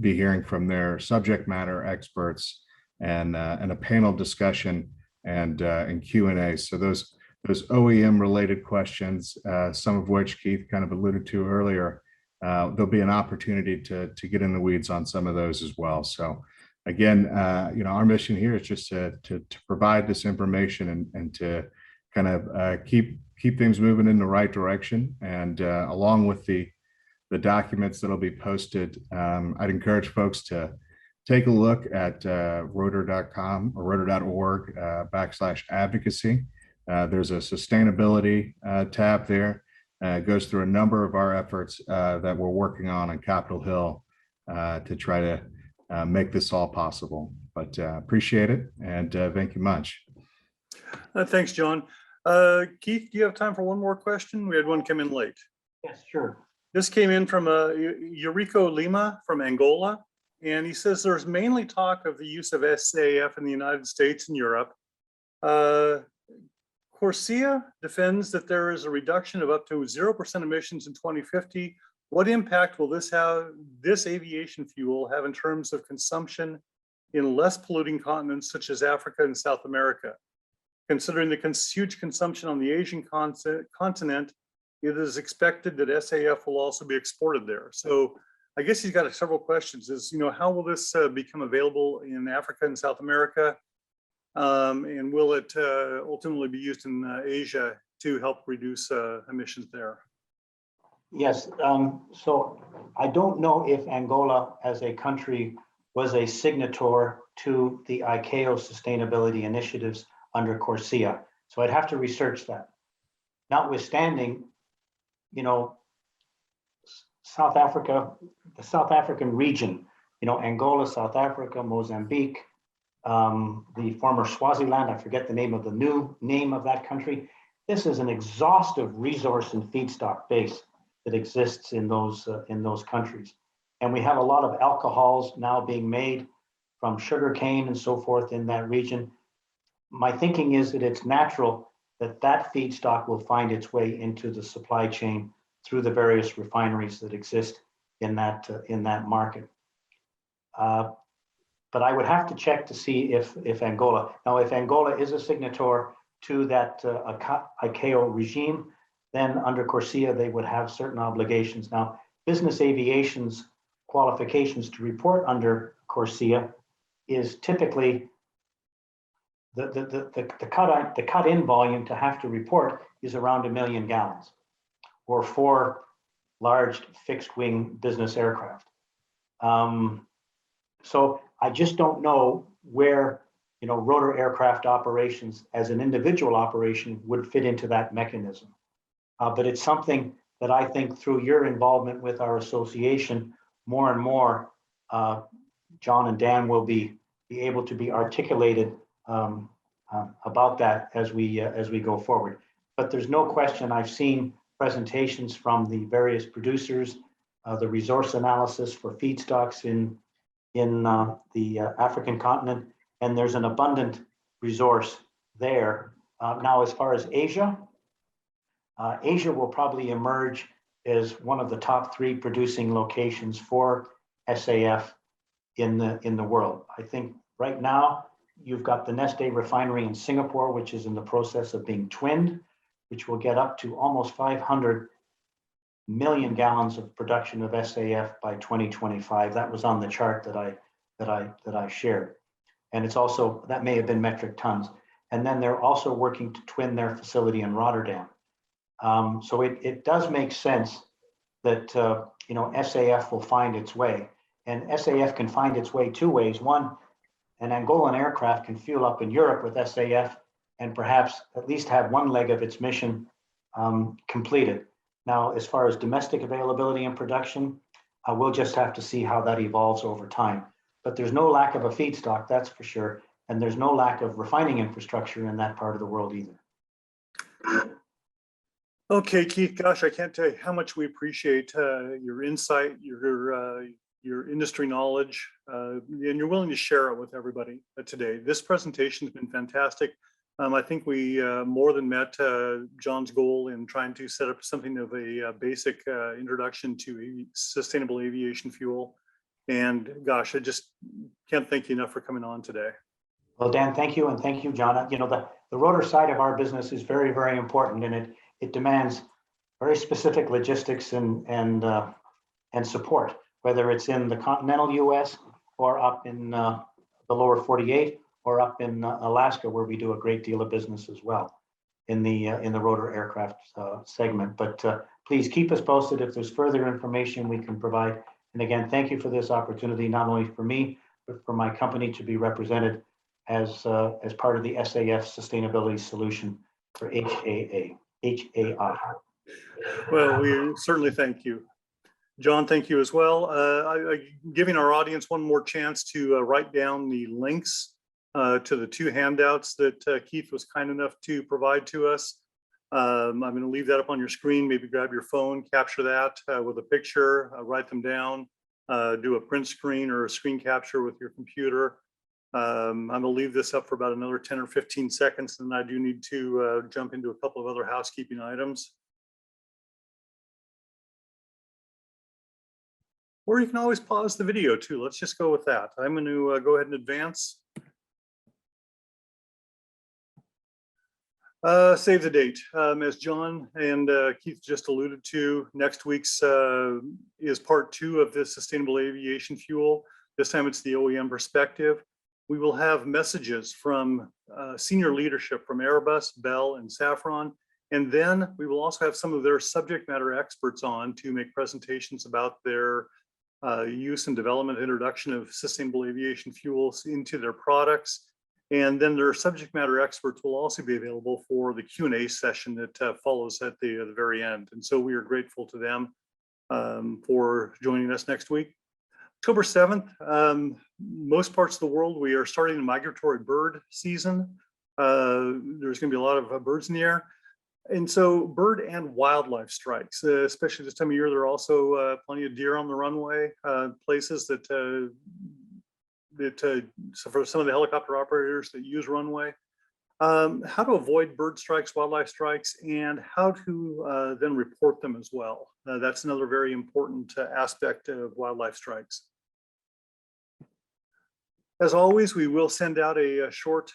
be hearing from their subject matter experts and a panel discussion and Q&A. So those OEM related questions, some of which Keith kind of alluded to earlier, there'll be an opportunity to get in the weeds on some of those as well. So again, our mission here is just to provide this information and to kind of keep things moving in the right direction. And along with the documents that'll be posted, I'd encourage folks to take a look at rotor.com or rotor.org /advocacy. There's a sustainability tab there. It goes through a number of our efforts that we're working on Capitol Hill to try to make this all possible. But appreciate it, and thank you much. Thanks, John. Keith, do you have time for one more question? We had one come in late. Yes, sure. This came in from Eurico Lima from Angola, and he says there's mainly talk of the use of SAF in the United States and Europe. Corsia defends that there is a reduction of up to 0% emissions in 2050. What impact will this aviation fuel have in terms of consumption in less polluting continents such as Africa and South America? Considering the huge consumption on the Asian continent, it is expected that SAF will also be exported there. So I guess he's got several questions. How will this become available in Africa and South America? And will it ultimately be used in Asia to help reduce emissions there? Yes, so I don't know if Angola as a country was a signator to the ICAO sustainability initiatives under Corsia. So I'd have to research that. Notwithstanding, South Africa, the South African region, Angola, South Africa, Mozambique, the former Swaziland, I forget the name of the new name of that country. This is an exhaustive resource and feedstock base that exists in those countries. And we have a lot of alcohols now being made from sugarcane and so forth in that region. My thinking is that it's natural that that feedstock will find its way into the supply chain through the various refineries that exist in that market. But I would have to check to see if Angola is a signator to that ICAO regime, then under CORSIA, they would have certain obligations. Now, business aviation's qualifications to report under CORSIA is typically the cut-in volume to have to report is around 1 million gallons, or 4 large fixed-wing business aircraft. So I just don't know where, you know, rotor aircraft operations as an individual operation would fit into that mechanism. But it's something that I think through your involvement with our association, more and more, John and Dan will be able to be articulated about that as we go forward. But there's no question, I've seen presentations from the various producers, the resource analysis for feedstocks in the African continent, and there's an abundant resource there. Now, as far as Asia, Asia will probably emerge as one of the top 3 producing locations for SAF in the world. I think right now you've got the Neste refinery in Singapore, which is in the process of being twinned, which will get up to almost 500 million gallons of production of SAF by 2025. That was on the chart that I shared. And it's also, that may have been metric tons. And then they're also working to twin their facility in Rotterdam. So it does make sense that you know, SAF will find its way, and SAF can find its way 2 ways. One, an Angolan aircraft can fuel up in Europe with SAF and perhaps at least have one leg of its mission completed. Now, as far as domestic availability and production, we'll just have to see how that evolves over time. But there's no lack of a feedstock, that's for sure. And there's no lack of refining infrastructure in that part of the world either. Okay, Keith, gosh, I can't tell you how much we appreciate your insight, your industry knowledge, and you're willing to share it with everybody today. This presentation has been fantastic. I think we more than met John's goal in trying to set up something of a basic introduction to sustainable aviation fuel. And gosh, I just can't thank you enough for coming on today. Well, Dan, thank you. And thank you, John. You know, the rotor side of our business is very, very important, and it demands very specific logistics and support, whether it's in the continental US or up in the lower 48 or up in Alaska, where we do a great deal of business as well in the rotor aircraft segment. But please keep us posted if there's further information we can provide. And again, thank you for this opportunity, not only for me, but for my company to be represented as part of the SAF sustainability solution for HAI. Well, we certainly thank you. John, thank you as well. Giving our audience one more chance to write down the links to the 2 handouts that Keith was kind enough to provide to us. I'm going to leave that up on your screen. Maybe grab your phone, capture that with a picture, write them down, do a print screen or a screen capture with your computer. I'm going to leave this up for about another 10 or 15 seconds, and I do need to jump into a couple of other housekeeping items. Or you can always pause the video too. Let's just go with that. I'm going to go ahead and advance. Save the date. As John and Keith just alluded to, next week's is part 2 of this sustainable aviation fuel. This time it's the OEM perspective. We will have messages from senior leadership from Airbus, Bell, and Safran. And then we will also have some of their subject matter experts on to make presentations about their use and development, introduction of sustainable aviation fuels into their products. And then their subject matter experts will also be available for the Q&A session that follows at the very end. And so we are grateful to them for joining us next week. October 7th, most parts of the world, we are starting the migratory bird season. There's going to be a lot of birds in the air. And so bird and wildlife strikes, especially this time of year, there are also plenty of deer on the runway, places that, so for some of the helicopter operators that use runway, how to avoid bird strikes, wildlife strikes, and how to then report them as well. That's another very important aspect of wildlife strikes. As always, we will send out a short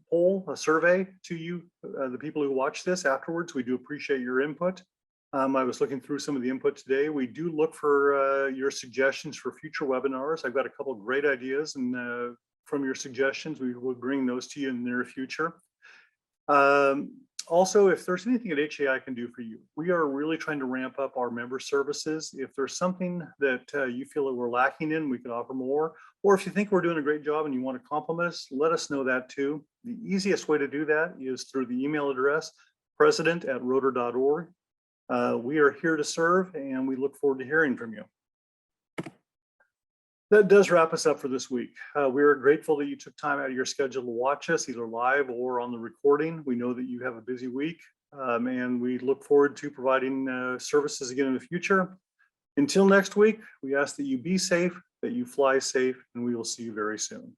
poll, a survey to you, the people who watch this afterwards. We do appreciate your input. I was looking through some of the input today. We do look for your suggestions for future webinars. I've got a couple of great ideas, and from your suggestions, we will bring those to you in the near future. Also, if there's anything that HAI can do for you, we are really trying to ramp up our member services. If there's something that you feel that we're lacking in, we can offer more. Or if you think we're doing a great job and you want to compliment us, let us know that too. The easiest way to do that is through the email address, president@rotor.org. We are here to serve, and we look forward to hearing from you. That does wrap us up for this week. We are grateful that you took time out of your schedule to watch us, either live or on the recording. We know that you have a busy week, and we look forward to providing services again in the future. Until next week, we ask that you be safe, that you fly safe, and we will see you very soon.